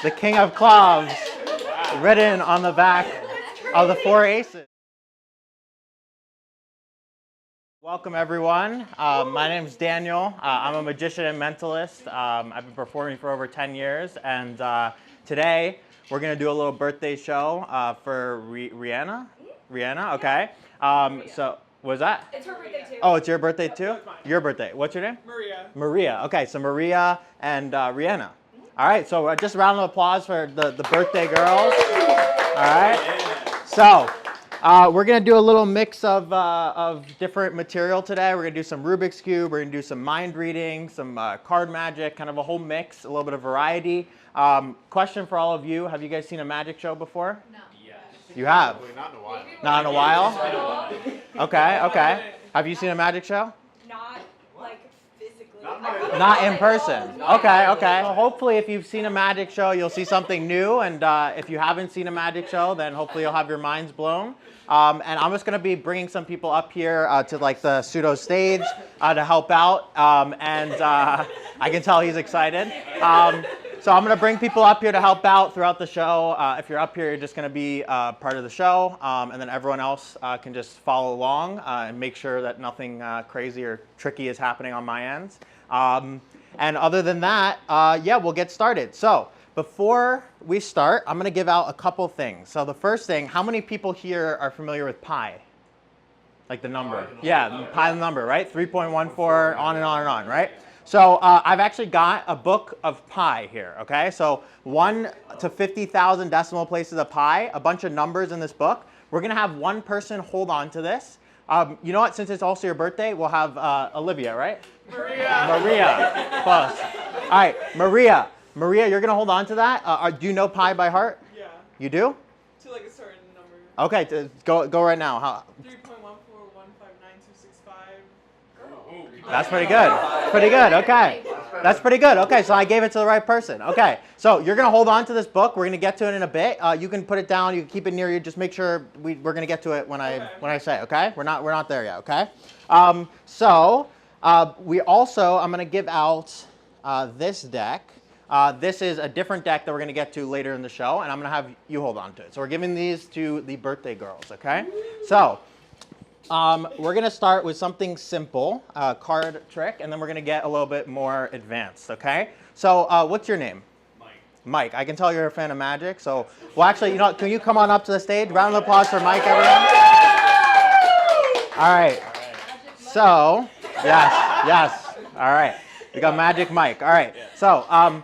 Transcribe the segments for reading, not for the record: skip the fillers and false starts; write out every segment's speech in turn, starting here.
the king of clubs, written on the back of the 4 aces. Welcome, everyone. My name is Daniel. I'm a magician and mentalist. I've been performing for over 10 years, and today we're going to do a little birthday show for Rihanna. Rihanna, okay. So, what was that? It's her birthday too. Oh, it's your birthday too? Your birthday. What's your name? Maria. Maria. Okay, so Maria and Rihanna. All right, so just a round of applause for the birthday girls. All right. So, we're going to do a little mix of different material today. We're going to do some Rubik's Cube. We're going to do some mind reading, some card magic, kind of a whole mix, a little bit of variety. Question for all of you. Have you guys seen a magic show before? No. Yes. You have? Not in a while. Not in a while? Okay, okay. Have you seen a magic show? Not like physically. Not in person. Okay, okay. Well, hopefully if you've seen a magic show, you'll see something new. And if you haven't seen a magic show, then hopefully you'll have your minds blown. And I'm just going to be bringing some people up here to like the pseudo stage to help out. I can tell he's excited. So I'm going to bring people up here to help out throughout the show. If you're up here, you're just going to be part of the show. And then everyone else can just follow along and make sure that nothing crazy or tricky is happening on my end. And other than that, yeah, we'll get started. So before we start, I'm going to give out a couple things. So the first thing, how many people here are familiar with pi? Like the number. Yeah, pi the number, right? 3.14, on and on and on, right? So I've actually got a book of pi here, okay? So 1 to 50,000 decimal places of pi, a bunch of numbers in this book. We're going to have one person hold on to this. You know what? Since it's also your birthday, we'll have Olivia, right? Maria. Maria. Close. All right, Maria. Maria, you're going to hold on to that. Do you know pi by heart? Yeah, You do? to like a certain number. Okay, go right now. 3.14159265. That's pretty good. Pretty good. Okay. That's pretty good. Okay, so I gave it to the right person. Okay, so you're going to hold on to this book. We're going to get to it in a bit. You can put it down. You can keep it near you. Just make sure we're going to get to it when I say. Okay, we're not there yet. Okay. We also I'm going to give out this deck. This is a different deck that we're going to get to later in the show, and I'm going to have you hold on to it. So we're giving these to the birthday girls. Okay. So. We're going to start with something simple, card trick, and then we're going to get a little bit more advanced, okay? So what's your name? Mike. Mike. I can tell you're a fan of magic. So, well, actually, you know what? Can you come on up to the stage? Round of applause for Mike, everyone. All right. So, yes. All right. We got Magic Mike. All right. So,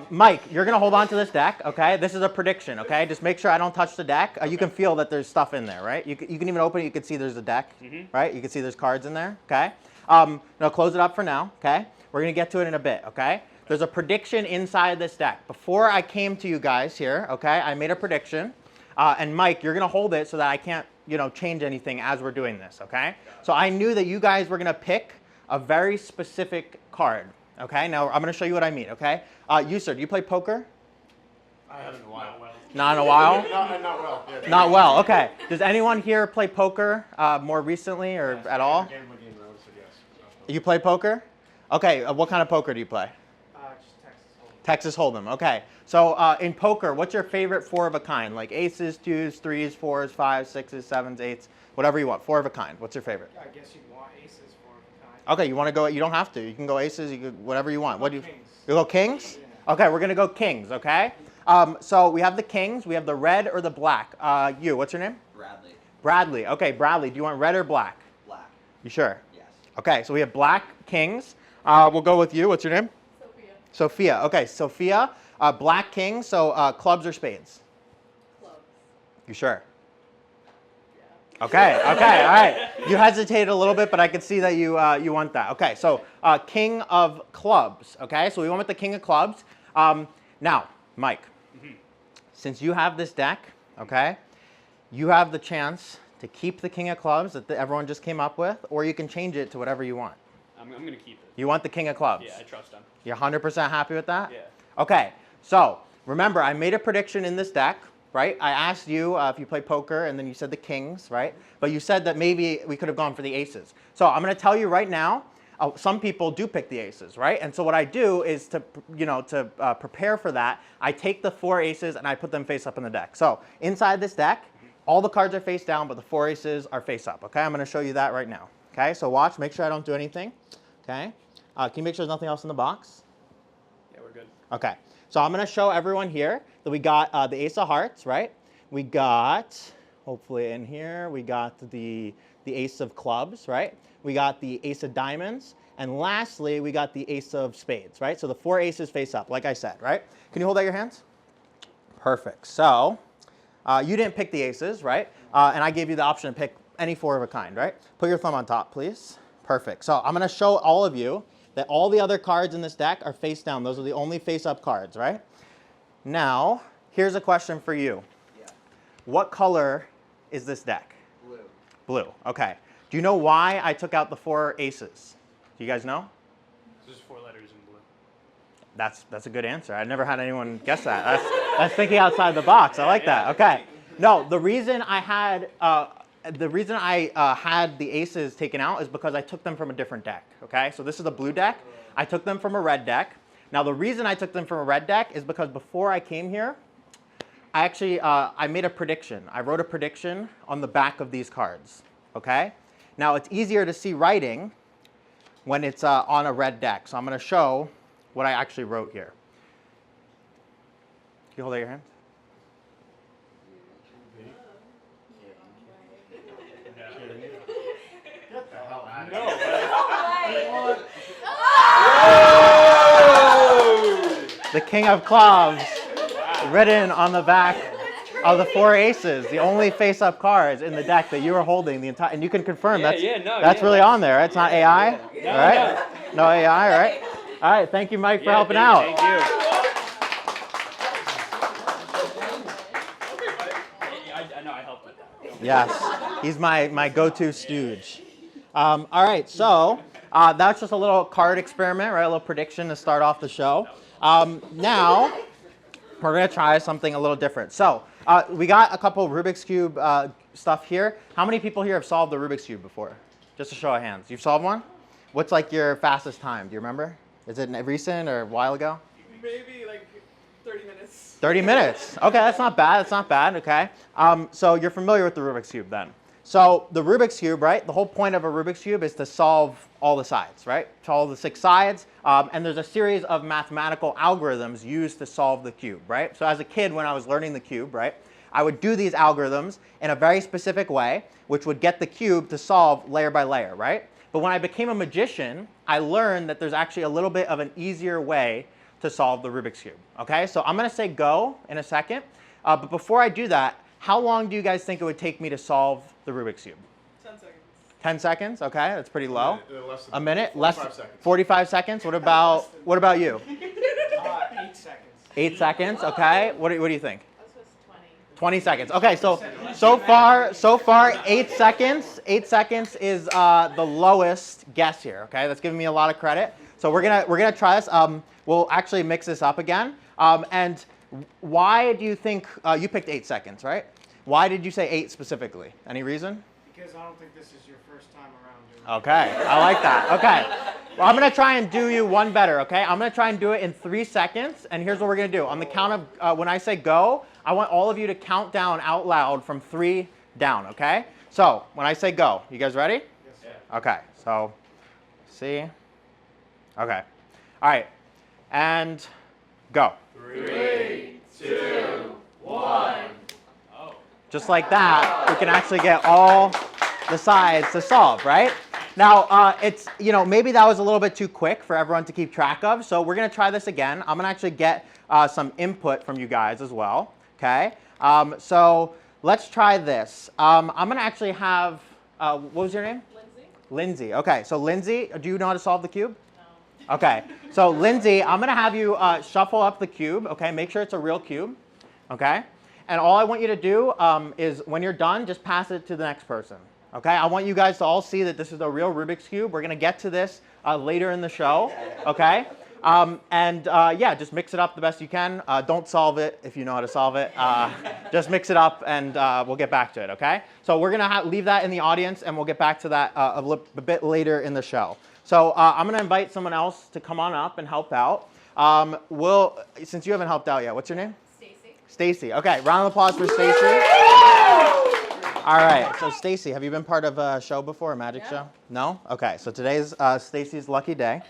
Mike, you're going to hold on to this deck, okay? This is a prediction, okay? Just make sure I don't touch the deck. You can feel that there's stuff in there, right? You can even open it. You can see there's a deck, right? You can see there's cards in there, okay? Now, close it up for now, okay? We're going to get to it in a bit, okay? There's a prediction inside this deck. Before I came to you guys here, okay, I made a prediction. And Mike, you're going to hold it so that I can't, change anything as we're doing this, okay? So I knew that you guys were going to pick a very specific card. Okay, now I'm going to show you what I mean, okay? You, sir, do you play poker? I haven't in a while. Not in a while? Not well. Yeah. Not well, okay. Does anyone here play poker more recently or at all? Game, I would say yes. You play poker? Okay, what kind of poker do you play? Just Texas Texas Hold'em. Hold'em, okay. So in poker, what's your favorite 4 of a kind? Like aces, 2s, 3s, 4s, 5s, 6s, 7s, 8s, whatever you want. 4 of a kind. What's your favorite? I guess you'd want aces for a kind. Okay, you want to go, you don't have to. You can go aces, you can, whatever you want. What do you? Kings. You go kings? Yeah. Okay, we're going to go kings, okay? So we have the kings, we have the red or the black. What's your name? Bradley. Bradley. Okay, Bradley, do you want red or black? Black. You sure? Yes. Okay, so we have black kings. We'll go with you. What's your name? Sophia. Sophia. Okay, Sophia, black kings, so clubs or spades? Clubs. You sure? Yeah. Okay, all right. You hesitated a little bit, but I could see that you want that. Okay, so king of clubs. Okay, so we went with the king of clubs. Now, Mike, since you have this deck, okay, you have the chance to keep the king of clubs that everyone just came up with, or you can change it to whatever you want. I'm going to keep it. You want the king of clubs? Yeah, I trust him. You're 100% happy with that? Yeah. Okay, so remember, I made a prediction in this deck, right? I asked you if you play poker, and then you said the kings, right? But you said that maybe we could have gone for the aces. So I'm going to tell you right now, some people do pick the aces, right? And so what I do is to prepare for that, I take the 4 aces and I put them face up in the deck. So inside this deck, all the cards are face down, but the 4 aces are face up, okay? I'm going to show you that right now, okay? So watch, make sure I don't do anything, okay? Can you make sure there's nothing else in the box? Yeah, we're good. Okay, so I'm going to show everyone here that we got the ace of hearts, right? We got, hopefully in here, we got the ace of clubs, right? We got the ace of diamonds, and lastly, we got the ace of spades, right? So the 4 aces face up, like I said, right? Can you hold out your hands? Perfect. So you didn't pick the aces, right? And I gave you the option to pick any 4 of a kind, right? Put your thumb on top, please. Perfect. So I'm going to show all of you that all the other cards in this deck are face down. Those are the only face up cards, right? Now, here's a question for you. Yeah. What color is this deck? Blue. Blue. Okay. Do you know why I took out the 4 aces? Do you guys know? There's 4 letters in blue. That's a good answer. I've never had anyone guess that. That's thinking outside the box. I like that. Okay. No, the reason I had the aces taken out is because I took them from a different deck. Okay. So this is a blue deck. I took them from a red deck. Now the reason I took them from a red deck is because before I came here, I actually I made a prediction. I wrote a prediction on the back of these cards. Okay. Now it's easier to see writing when it's on a red deck. So I'm going to show what I actually wrote here. Can you hold out your hand? Get the hell out of No. here. The King of Clubs written on the back of the 4 aces, the only face-up cards in the deck that you were holding the entire, and you can confirm that's really on there. Right? It's not AI, all right? No AI, right? All right, thank you, Mike, for helping out. Thank you. I know I helped with that. Yes, he's my go-to stooge. All right, so that's just a little card experiment, right? A little prediction to start off the show. Now, we're going to try something a little different. So we got a couple Rubik's Cube stuff here. How many people here have solved the Rubik's Cube before? Just a show of hands. You've solved one? What's like your fastest time? Do you remember? Is it recent or a while ago? Maybe like 30 minutes. 30 minutes. Okay, that's not bad. That's not bad. Okay. So you're familiar with the Rubik's Cube then. So the Rubik's Cube, right? The whole point of a Rubik's Cube is to solve all the sides, right? Solve the 6 sides. And there's a series of mathematical algorithms used to solve the cube, right? So as a kid, when I was learning the cube, right, I would do these algorithms in a very specific way, which would get the cube to solve layer by layer, right? But when I became a magician, I learned that there's actually a little bit of an easier way to solve the Rubik's Cube, okay? So I'm going to say go in a second. But before I do that, how long do you guys think it would take me to solve the Rubik's Cube? 10 seconds. 10 seconds, okay, that's pretty low. Less than A minute, 45 seconds. 45 seconds. What about you? 8 seconds. 8 seconds, okay. What do you think? I was supposed to 20 20. seconds. Okay, so far 8 seconds. 8 seconds is the lowest guess here. Okay, that's giving me a lot of credit. So we're gonna try this. We'll actually mix this up again. And why do you think you picked 8 seconds, right? Why did you say 8 specifically? Any reason? Because I don't think this is your first time around doing Okay, I like that. Okay. Well, I'm going to try and do you one better, okay? I'm going to try and do it in 3 seconds, and here's what we're going to do. On the count of, when I say go, I want all of you to count down out loud from 3 down, okay? So, when I say go, you guys ready? Yes, sir. Okay, so, see? Okay. All right, and go. 3, 2, 1. Oh. Just like that, we can actually get all the sides to solve, right? Now, it's, maybe that was a little bit too quick for everyone to keep track of, so we're going to try this again. I'm going to actually get some input from you guys as well, okay? So let's try this. I'm going to actually have, what was your name? Lindsay? Lindsay. Okay, so Lindsay, do you know how to solve the cube? No. Okay, so Lindsay, I'm going to have you shuffle up the cube, okay? Make sure it's a real cube, okay? And all I want you to do is when you're done, just pass it to the next person. Okay, I want you guys to all see that this is a real Rubik's Cube. We're going to get to this later in the show, okay? Yeah, just mix it up the best you can. Don't solve it if you know how to solve it. Just mix it up and we'll get back to it, okay? So we're going to leave that in the audience and we'll get back to that a bit later in the show. So I'm going to invite someone else to come on up and help out. Since you haven't helped out yet, what's your name? Stacy. Stacy. Okay, round of applause for Stacy. All right, so Stacy, have you been part of a show before, a magic show? No? Okay, so today's Stacy's lucky day.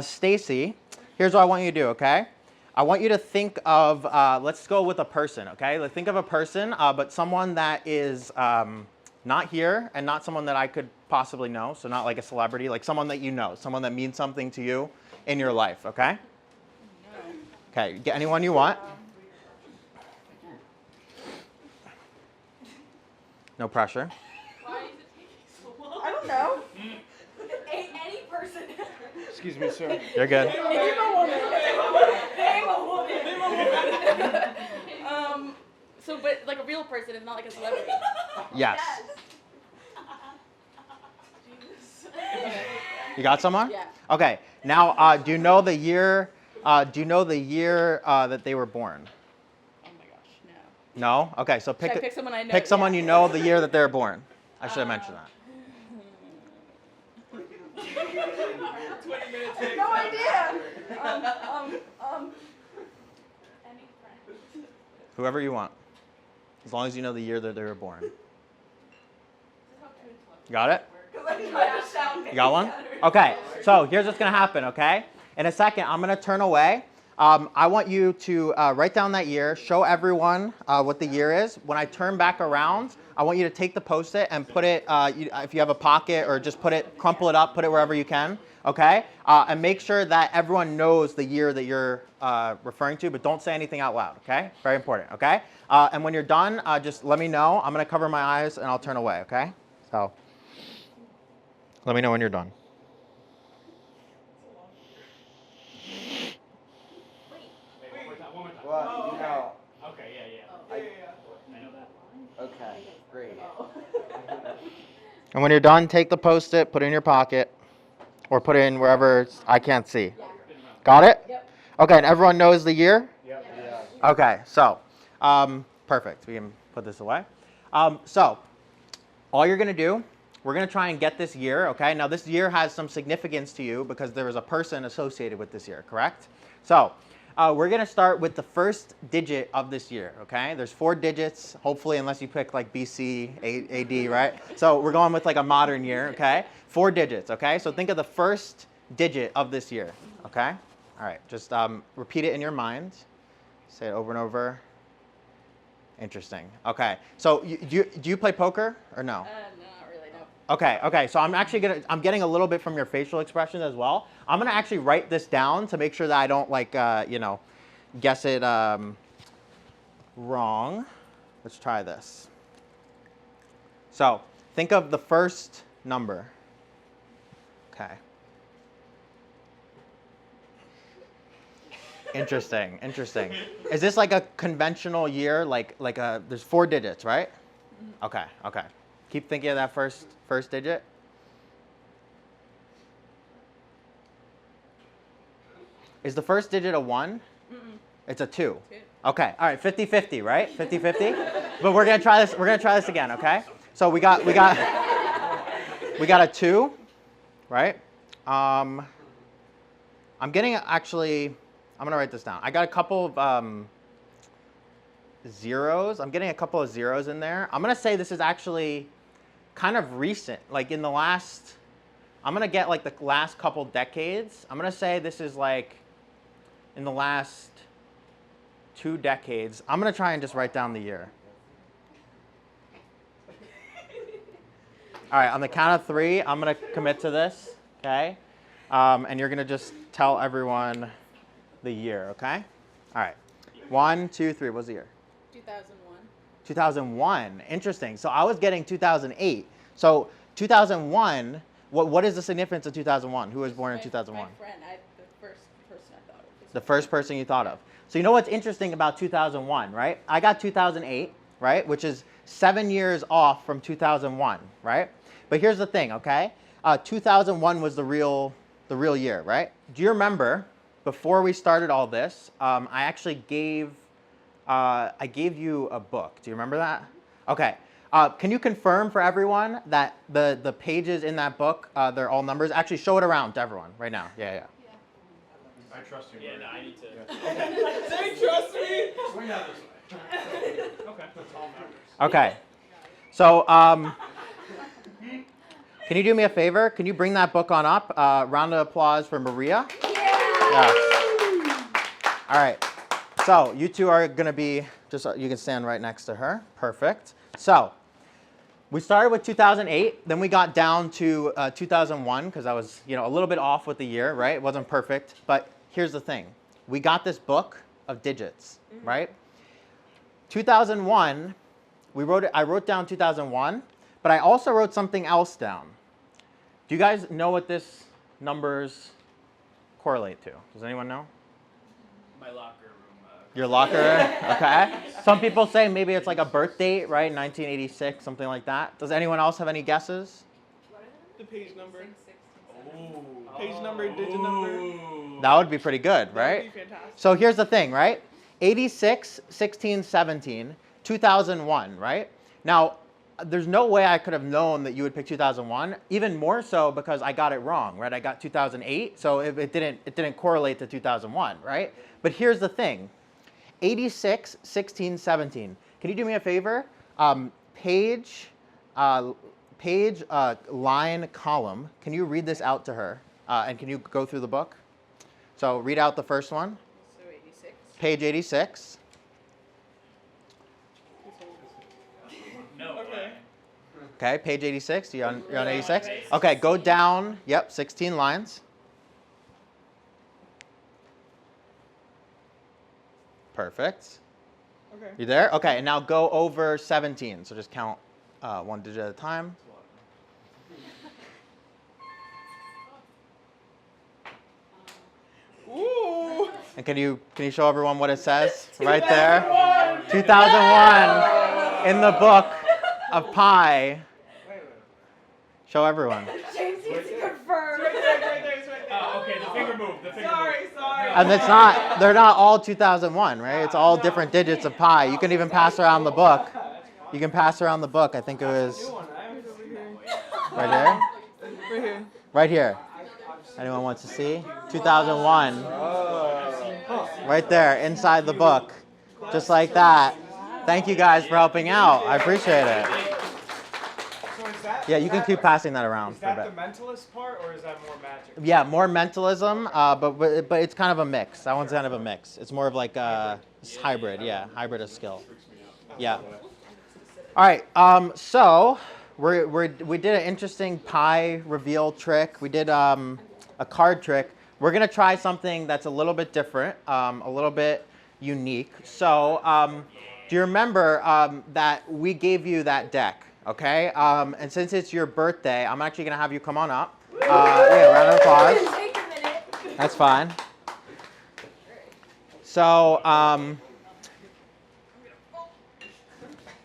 Stacy, here's what I want you to do, okay? I want you to think of, let's go with a person, okay? Let's think of a person, but someone that is not here and not someone that I could possibly know, so not like a celebrity, like someone that you know, someone that means something to you in your life, okay? Okay, get anyone you want. No pressure. Why is it taking so long? I don't know. Any person. Excuse me, sir. You're good. Name a woman. Name a woman. Name a woman. But like a real person, it's not like a celebrity. Yes. You got someone? Yeah. Okay. Now, do you know the year? That they were born? Oh my gosh, no. No. Okay. So Should I pick someone I know? pick someone Yeah. you know the year that they were born. I should have mentioned that. 20 minutes. I have no idea. Any friend. Whoever you want, as long as you know the year that they were born. You got it? You got one? Okay, so here's what's going to happen, okay? In a second, I'm going to turn away. I want you to write down that year, show everyone what the year is. When I turn back around, I want you to take the Post-it and put it, if you have a pocket, or just crumple it up, put it wherever you can, okay? And make sure that everyone knows the year that you're referring to, but don't say anything out loud, okay? Very important, okay? And when you're done, just let me know. I'm going to cover my eyes and I'll turn away, okay? So let me know when you're done. One more time. Well, you know. Okay, yeah. I know that. Okay, great. And when you're done, take the Post-it, put it in your pocket, or put it in wherever I can't see. Got it? Yep. Okay, and everyone knows the year? Yep. Okay, so, perfect. We can put this away. So, all you're going to do, we're going to try and get this year, okay? Now, this year has some significance to you because there was a person associated with this year, correct? So, we're going to start with the first digit of this year, okay? There's 4 digits, hopefully, unless you pick like BC, AD, right? So we're going with like a modern year, okay? 4 digits, okay? So think of the first digit of this year, okay? All right, just repeat it in your mind. Say it over and over. Interesting. Okay, so do you play poker or no? No, not really, no. Okay, so I'm getting a little bit from your facial expressions as well. I'm gonna actually write this down to make sure that I don't guess it wrong. Let's try this. So think of the first number. Okay. Interesting. Is this like a conventional year, there's 4 digits, right? Okay. Keep thinking of that first digit. Is the first digit a 1? Mm-mm. It's a 2. 2. Okay. All right. 50-50, right? 50-50. But we're gonna try this again. Okay. So we got a 2, right? I'm gonna write this down. I got a couple of zeros. I'm getting a couple of zeros in there. I'm gonna say this is actually kind of recent, like in the last. I'm gonna get like the last couple decades. I'm gonna say this is like in the last 2 decades. I'm gonna try and just write down the year. All right, on the count of 3, I'm gonna commit to this, okay? And you're gonna just tell everyone the year, okay? All right, 1, 2, 3. What's the year? 2001. 2001. Interesting. So I was getting 2008. So 2001. What is the significance of 2001? Who was born in 2001? My friend, the first person I thought of. The first person you thought of. So you know what's interesting about 2001, right? I got 2008, right? Which is 7 years off from 2001, right? But here's the thing, okay? 2001 was the real year, right? Do you remember before we started all this? I actually gave you a book. Do you remember that? Okay. Can you confirm for everyone that the pages in that book, they're all numbers? Actually, show it around to everyone right now. Yeah. I trust you. Yeah, no, I need to. They trust me. Swing out this way. Okay. That's all numbers. Okay. So, can you do me a favor? Can you bring that book on up? Round of applause for Maria. Yeah. All right. So, you two are going to be, you can stand right next to her. Perfect. So, we started with 2008, then we got down to 2001 because I was, a little bit off with the year, right? It wasn't perfect, but here's the thing. We got this book of digits, right? 2001, I wrote down 2001, but I also wrote something else down. Do you guys know what this numbers correlate to? Does anyone know? My locker room. Your locker, okay. Some people say maybe it's like a birth date, right? 1986, something like that. Does anyone else have any guesses? The page number. Oh. Page number, digit number. That would be pretty good, right? That would be fantastic. So here's the thing, right? 86, 16, 17, 2001, right? Now, there's no way I could have known that you would pick 2001, even more so because I got it wrong, right? I got 2008, so it didn't correlate to 2001, right? But here's the thing. 86, 16, 17. Can you do me a favor? Page, line, column. Can you read this out to her? And can you go through the book? So read out the first one. So 86. Page 86. No. Okay. Okay, page 86. You're on 86? Okay, go down. Yep, 16 lines. Perfect. Okay. You there? Okay, and now go over 17. So just count one digit at a time. Ooh. And can you show everyone what it says right there? 2001 in the book of pi. Show everyone. James needs to confirm. It's right there. It's right there. Oh, okay. The finger move. Sorry. And they're not all 2001, right? It's all different digits of pi. You can even pass around the book. You can pass around the book. I think it was right there. Right here. Right here. Anyone wants to see? 2001. Right there, inside the book. Just like that. Thank you guys for helping out. I appreciate it. So is that? Yeah, you can keep passing that around Is for a that bit. the mentalist part, or is that more magic? Yeah, more mentalism, but it's kind of a mix. That one's kind of a mix. It's more of like it's hybrid, yeah, hybrid of skill. Yeah. All right, so we did an interesting pie reveal trick. We did a card trick. We're gonna try something that's a little bit different, a little bit unique. So, do you remember that we gave you that deck? Okay, and since it's your birthday, I'm actually gonna have you come on up. Yeah, round of applause. Take a minute. That's fine. So,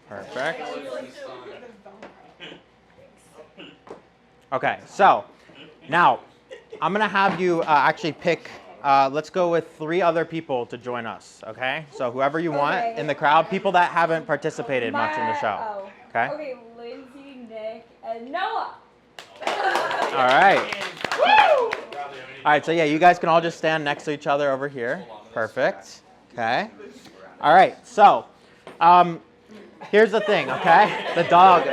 perfect. Okay, so now I'm gonna have you actually pick. Let's go with 3 other people to join us. Okay, so whoever you want Okay. in the crowd, people that haven't participated much in the show. Okay. Okay, Lindsay, Nick, and Noah. All right. All right, so yeah, you guys can all just stand next to each other over here. Perfect. Okay. All right, so here's the thing, okay? The dog.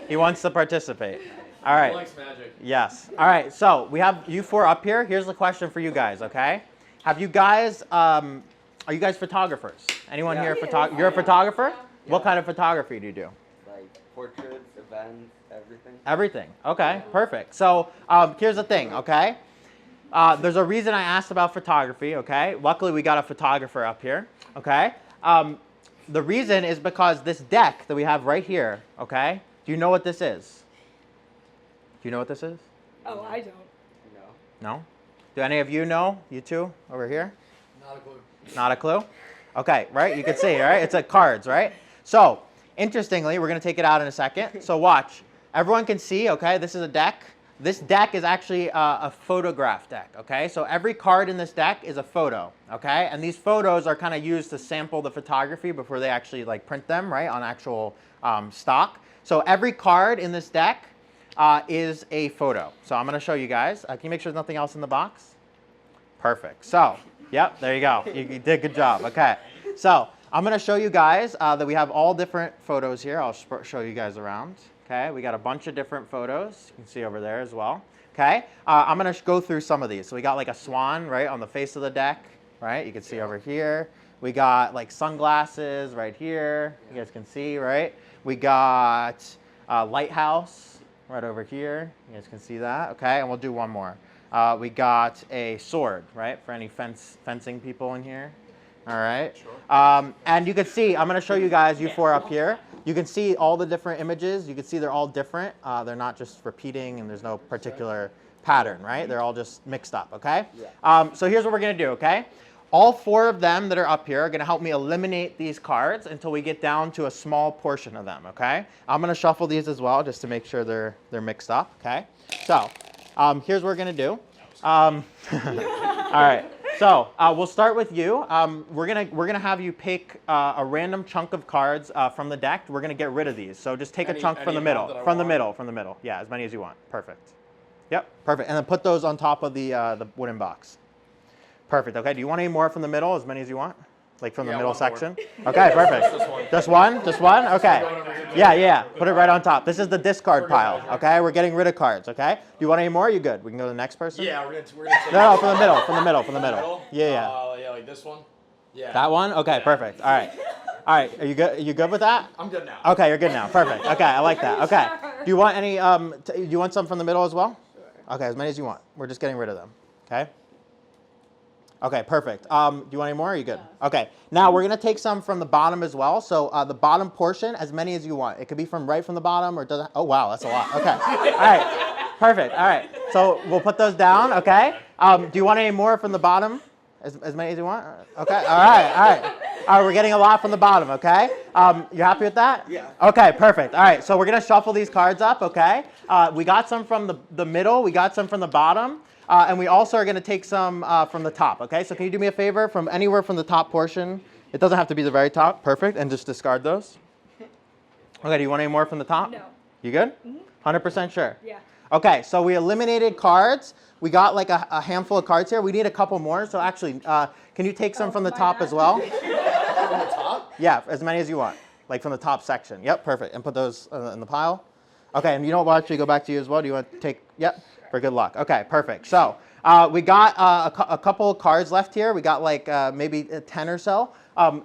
He wants to participate. All right. He likes magic. Yes. All right, so we have you 4 up here. Here's the question for you guys, okay? Have you guys, are you guys photographers? Anyone here You're a photographer? What kind of photography do you do? Like portraits, events, everything. Everything. Okay, perfect. So here's the thing, okay? There's a reason I asked about photography, okay? Luckily, we got a photographer up here, okay? The reason is because this deck that we have right here, okay? Do you know what this is? Do you know what this is? Oh, I don't. No. No? Do any of you know? You two over here? Not a clue. Not a clue? Okay, right? You can see, right? It's like cards, right? So, interestingly, we're going to take it out in a second. So watch. Everyone can see, okay? This is a deck. this deck is actually a photograph deck, okay? So every card in this deck is a photo, okay? And these photos are kind of used to sample the photography before they actually like print them, right, on actual stock. So every card in this deck is a photo. So I'm going to show you guys. Can you make sure there's nothing else in the box? Perfect. So, yep, there you go. You did a good job. Okay. So I'm going to show you guys that we have all different photos here. I'll show you guys around. Okay, we got a bunch of different photos. You can see over there as well. Okay, I'm going to go through some of these. So we got like a swan, right, on the face of the deck, right? You can see over here. We got like sunglasses right here. You guys can see, right? We got a lighthouse right over here. You guys can see that. Okay, and we'll do one more. We got a sword, right, for any fencing people in here. All right. Sure. And you can see, I'm going to show you guys, you four up here. You can see all the different images. You can see they're all different. They're not just repeating and there's no particular pattern, right? They're all just mixed up, okay? Yeah. So here's what we're going to do, okay? All four of them that are up here are going to help me eliminate these cards until we get down to a small portion of them, okay? I'm going to shuffle these as well just to make sure they're mixed up, okay? So here's what we're going to do. All right. So we'll start with you. We're gonna have you pick a random chunk of cards from the deck. We're gonna get rid of these. So just take a chunk from the middle, from the middle. Yeah, as many as you want. Perfect. Yep, perfect. And then put those on top of the wooden box. Perfect. Okay. Do you want any more from the middle? As many as you want, like from the middle section. Okay. Perfect. Just one. Just one. Okay. Yeah. Put it right on top. This is the discard pile. Okay. We're getting rid of cards. Okay. Do you want any more? You good? We can go to the next person. Yeah, we're gonna take No, from the middle. Yeah. Yeah, like this one. Yeah. That one? Okay, perfect. All right. All right. Are you good with that? I'm good now. Okay, you're good now. Perfect. Okay, I like that. Okay. Do you want any? Do you want some from the middle as well? Okay, as many as you want. We're just getting rid of them. Okay. Okay, perfect. Do you want any more? Or are you good? Okay. Now we're gonna take some from the bottom as well. So the bottom portion, as many as you want. It could be from right from the bottom, or doesn't. Oh wow, that's a lot. Okay. All right. Perfect. All right. So we'll put those down. Okay. Do you want any more from the bottom? As many as you want? Okay. All right. We're getting a lot from the bottom. Okay. You happy with that? Yeah. Okay. Perfect. All right. So we're gonna shuffle these cards up. Okay. We got some from the middle. We got some from the bottom. And we also are going to take some from the top, okay? So can you do me a favor from anywhere from the top portion? It doesn't have to be the very top. Perfect. And just discard those. Okay, do you want any more from the top? No. You good? 100% sure? Yeah. Okay, so we eliminated cards. We got like a handful of cards here. We need a couple more. So actually, can you take some from the top as well? From the top? Yeah, as many as you want. Like from the top section. Yep, perfect. And put those in the pile. Okay, and you know what? We'll actually go back to you as well. Do you want to take? Yep. For good luck. Okay, perfect. So we got a couple of cards left here. We got like maybe 10 or so.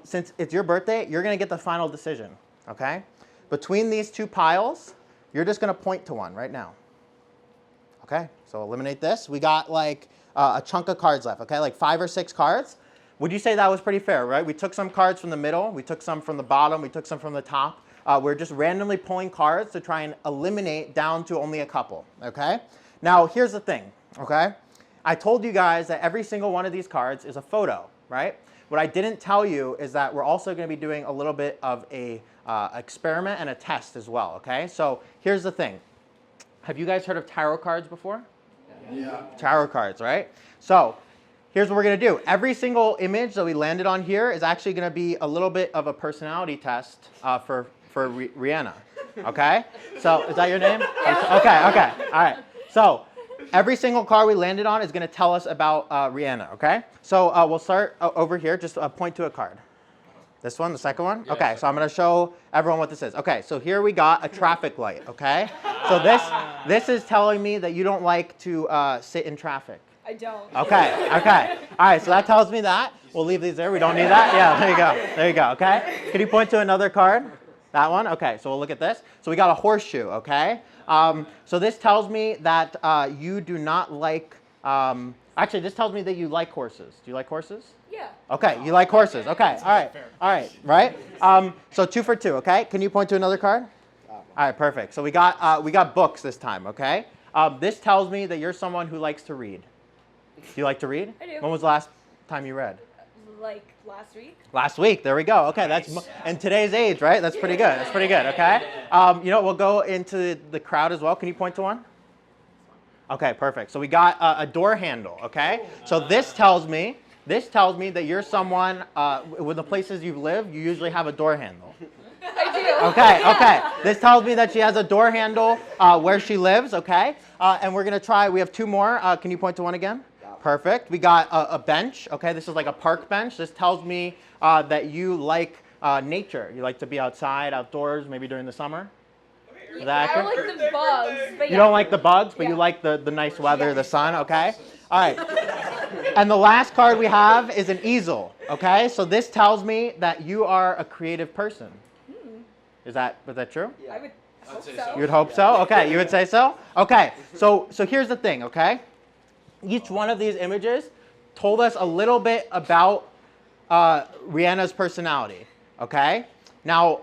Since it's your birthday, you're going to get the final decision, okay? Between these two piles, you're just going to point to one right now. Okay, so eliminate this. We got like a chunk of cards left, okay? Like 5 or 6 cards. Would you say that was pretty fair, right? We took some cards from the middle. We took some from the bottom. We took some from the top. We're just randomly pulling cards to try and eliminate down to only a couple, okay? Now, here's the thing, okay? I told you guys that every single one of these cards is a photo, right? What I didn't tell you is that we're also going to be doing a little bit of a experiment and a test as well, okay? So here's the thing. Have you guys heard of tarot cards before? Yeah. Tarot cards, right? So here's what we're going to do. Every single image that we landed on here is actually going to be a little bit of a personality test for Rihanna, okay? So is that your name? Okay, all right. So every single card we landed on is going to tell us about Rihanna, okay? So we'll start over here. Just point to a card. This one, the second one? Yeah, okay, so I'm going to show everyone what this is. Okay, so here we got a traffic light, okay? So this is telling me that you don't like to sit in traffic. I don't. Okay. All right, so that tells me that. We'll leave these there. We don't need that. Yeah, there you go, okay? Can you point to another card? That one? Okay, so we'll look at this. So we got a horseshoe, okay? So this tells me that you do not like, actually this tells me that you like horses. Do you like horses? Yeah. Okay, you like horses. Okay, all right, so 2 for 2, okay? Can you point to another card? All right, perfect. So we got books this time, okay? This tells me that you're someone who likes to read. Do you like to read? I do. When was the last time you read? Like last week. Last week. There we go. Okay, that's in today's age, right? That's pretty good. That's pretty good. Okay. You know, we'll go into the crowd as well. Can you point to one? Okay, perfect. So we got a door handle, okay? So this tells me that you're someone, with the places you've lived, you usually have a door handle. I do. Okay. This tells me that she has a door handle where she lives, okay? And we're gonna try, we have two more. Can you point to one again? Perfect. We got a bench, okay? This is like a park bench. This tells me that you like nature. You like to be outside, outdoors, maybe during the summer. Is that I don't accurate? like the bugs, but You don't like the bugs, but you Yeah. like the nice weather, the sun, okay? All right. And the last card we have is an easel, okay? So this tells me that you are a creative person. Is that true? I would hope say so. so. You would hope so? Okay, you would say so? Okay, so here's the thing, okay? Each one of these images told us a little bit about Rihanna's personality, okay? Now,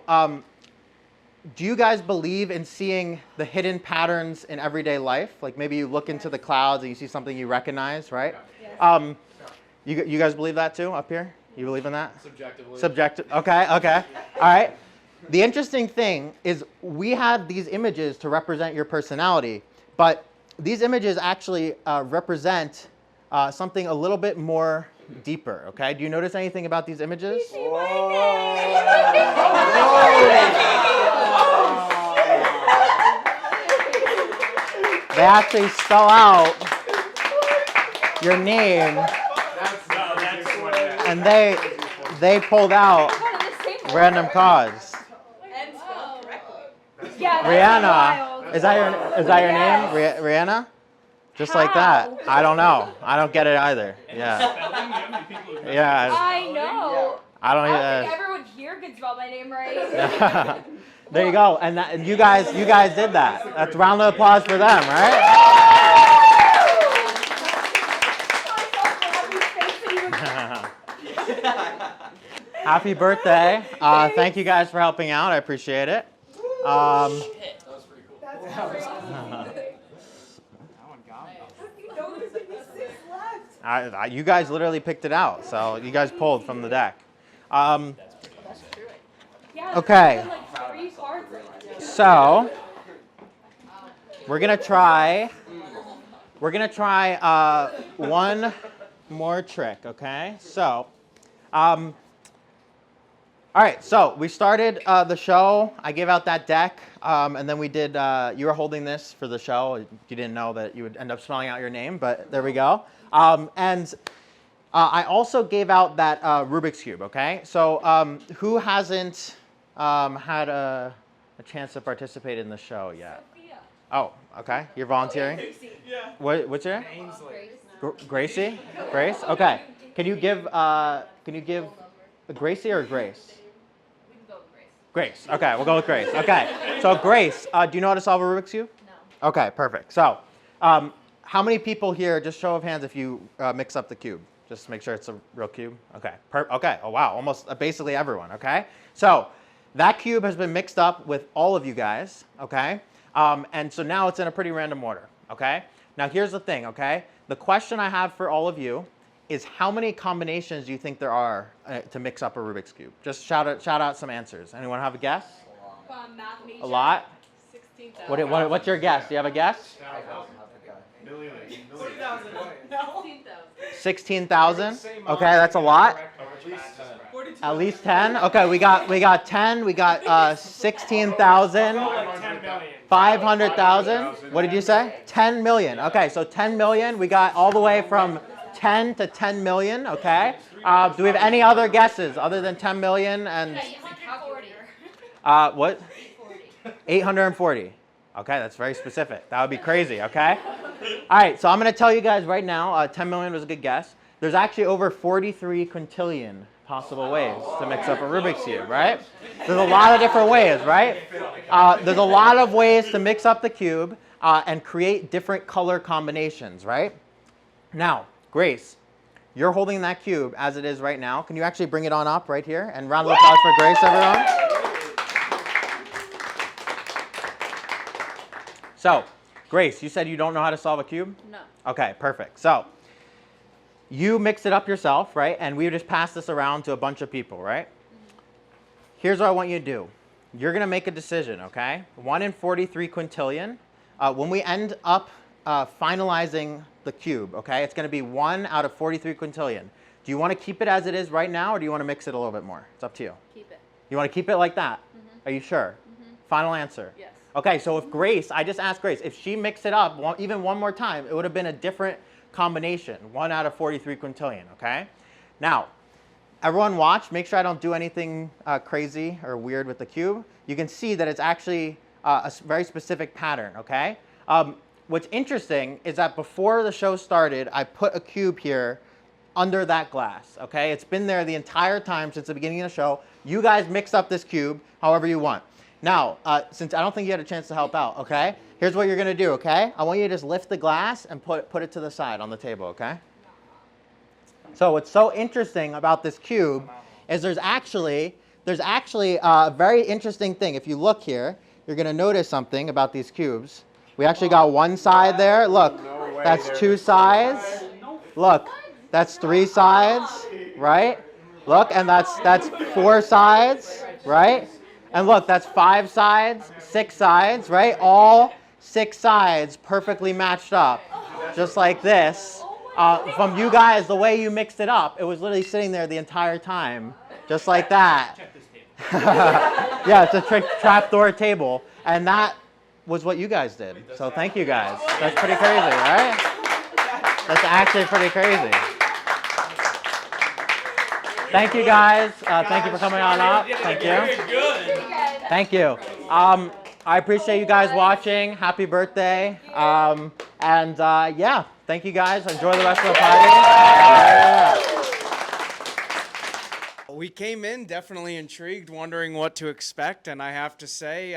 do you guys believe in seeing the hidden patterns in everyday life? Like maybe you look into the clouds and you see something you recognize, right? Yeah. You guys believe that too up here? You believe in that? Subjectively. Subjective. Okay. All right. The interesting thing is we have these images to represent your personality, but these images actually represent something a little bit more deeper, okay? Do you notice anything about these images? See my They actually spell out your name, That's one. and they pulled out name. The same random order. cards. And spelled correctly. Yeah, that's Rihanna, wild. is that your name, Rihanna? Just like that. How? I don't know. I don't get it either. Yeah. Spelling, you know how many people who Yeah. I know. I don't I don't even. think everyone here could spell my name right. There you go. And you guys did that. That's a round of applause for them, right? Happy birthday. Thank you guys for helping out. I appreciate it. That was pretty cool. You guys literally picked it out, so you guys pulled from the deck. Yeah, Okay. there's like 3 cards right now. So we're gonna try one more trick, okay? So, all right. So we started the show. I gave out that deck, and then we did. You were holding this for the show. You didn't know that you would end up spelling out your name, but there we go. And I also gave out that Rubik's Cube, okay? So who hasn't had a chance to participate in the show yet? Sophia. Oh, okay. You're volunteering? Yeah. What's your name? Ainsley. Gracie? Grace? Okay. Can you give a Gracie or Grace? We can go with Grace. Grace. Okay, we'll go with Grace. Okay. So Grace, do you know how to solve a Rubik's Cube? No. Okay, perfect. So, how many people here, just show of hands if you mix up the cube? Just to make sure it's a real cube. Okay. Okay. Oh, wow. Almost basically everyone. Okay. So that cube has been mixed up with all of you guys. Okay. And so now it's in a pretty random order. Okay. Now here's the thing. Okay. The question I have for all of you is how many combinations do you think there are to mix up a Rubik's Cube? Just shout out some answers. Anyone have a guess? Math major. A lot? 16,000. What's your guess? Do you have a guess? Millions. 16,000? Okay, that's a lot. At least 10? Okay, we got 10. We got 16,000. 500,000. What did you say? 10 million. Okay, so 10 million. We got all the way from 10 to 10 million. Okay. Do we have any other guesses other than 10 million and what? 840. Okay, that's very specific. That would be crazy. Okay. All right, so I'm going to tell you guys right now. 10 million was a good guess. There's actually over 43 quintillion possible ways to mix up a Rubik's Cube, right? There's a lot of different ways, right? There's a lot of ways to mix up the cube and create different color combinations, right? Now, Grace, you're holding that cube as it is right now. Can you actually bring it on up right here? And round of applause for Grace, everyone. So, Grace, you said you don't know how to solve a cube? No. Okay, perfect. So, you mix it up yourself, right? And we just pass this around to a bunch of people, right? Here's what I want you to do. You're going to make a decision, okay? 1 in 43 quintillion. When we end up finalizing the cube, okay? It's going to be 1 out of 43 quintillion. Do you want to keep it as it is right now, or do you want to mix it a little bit more? It's up to you. Keep it. You want to keep it like that? Are you sure? Final answer? Yes. Okay, so if Grace, I just asked Grace, if she mixed it up even one more time, it would have been a different combination, 1 out of 43 quintillion, okay? Now, everyone watch, make sure I don't do anything crazy or weird with the cube. You can see that it's actually a very specific pattern, okay? What's interesting is that before the show started, I put a cube here under that glass, okay? It's been there the entire time since the beginning of the show. You guys mix up this cube however you want. Now, since I don't think you had a chance to help out, okay? Here's what you're gonna do, okay? I want you to just lift the glass and put it to the side on the table, okay? So what's so interesting about this cube is there's actually a very interesting thing. If you look here, you're gonna notice something about these cubes. We actually got one side there. Look, that's 2 sides. Look, that's 3 sides, right? Look, and that's 4 sides, right? And look, that's 5 sides, 6 sides, right? All 6 sides perfectly matched up, just like this. From you guys, the way you mixed it up, it was literally sitting there the entire time, just like that. Yeah, it's a trapdoor table, and that was what you guys did. So thank you guys. That's pretty crazy, right? That's actually pretty crazy. Thank you guys. Thank you for coming on up. Thank you. Thank you. I appreciate you guys watching. Happy birthday. Yeah, thank you guys. Enjoy the rest of the party. Yeah. We came in definitely intrigued, wondering what to expect, and I have to say,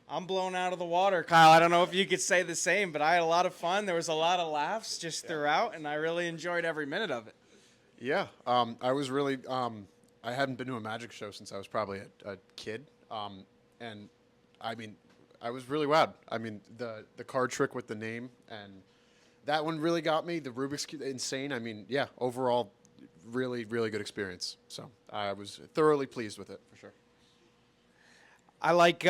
I'm blown out of the water, Kyle. I don't know if you could say the same, but I had a lot of fun. There was a lot of laughs just throughout, and I really enjoyed every minute of it. Yeah, I was really, I hadn't been to a magic show since I was probably a kid. And I mean, I was really wowed. I mean, the card trick with the name, and that one really got me. The Rubik's Cube, insane. I mean, yeah, overall, really, really good experience. So I was thoroughly pleased with it, for sure. I like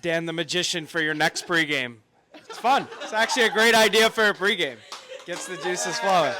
Dan the Magician for your next pregame. It's fun. It's actually a great idea for a pregame. Gets the juices flowing.